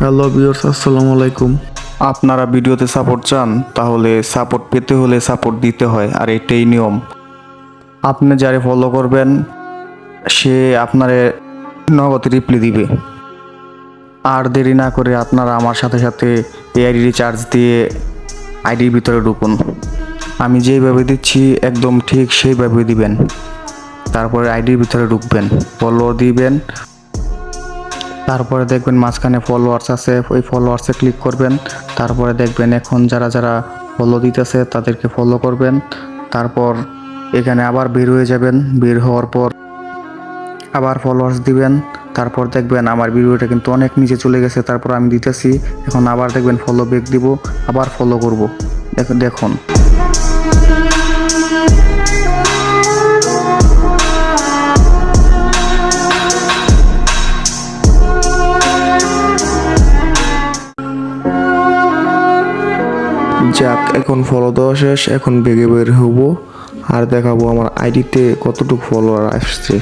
Hello viewers, আসসালামু আলাইকুম। আপনারা ভিডিওতে সাপোর্ট চান, তাহলে সাপোর্ট পেতে হলে সাপোর্ট দিতে হয়, আর এটাই নিয়ম। আপনি যারে ফলো করবেন সে আপনারে নগদ রিপ্লাই দিবে। আর দেরি না করে আপনারা আমার সাথে সাথে এআইডি রিচার্জ দিয়ে আইডির ভিতরে ঢুকুন। আমি যেইভাবে দিচ্ছি একদম ঠিক সেইভাবে দিবেন। তারপরে আইডির ভিতরে ঢুকবেন, ফলো দিবেন। তারপরে দেখবেন মাঝখানে ফলোয়ার্স আছে, ওই ফলোয়ার্সে ক্লিক করবেন। তারপরে দেখবেন এখন যারা যারা ফলো দিতেছে তাদেরকে ফলো করবেন। তারপর এখানে আবার বের হয়ে যাবেন, বের হওয়ার পর আবার ফলোয়ার্স দিবেন। তারপর দেখবেন আমার ভিডিওটা কিন্তু অনেক নিচে চলে গেছে, তারপর আমি দিতেছি। এখন আবার দেখবেন ফলো ব্যাক দিব, আবার ফলো করব। দেখুন যাক, এখন ফলো দেওয়া শেষ। এখন বেগে বের হব আর দেখাবো আমার আইডিতে কতটুকু ফলোয়ার আসছে।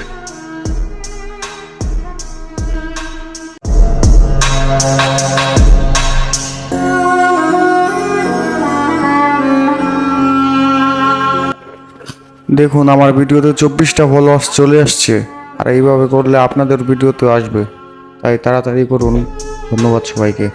দেখুন আমার ভিডিওতে 24টা ফলোয়ার্স চলে আসছে। আর এইভাবে করলে আপনাদের ভিডিওতে আসবে, তাই তাড়াতাড়ি করুন। ধন্যবাদ সবাইকে।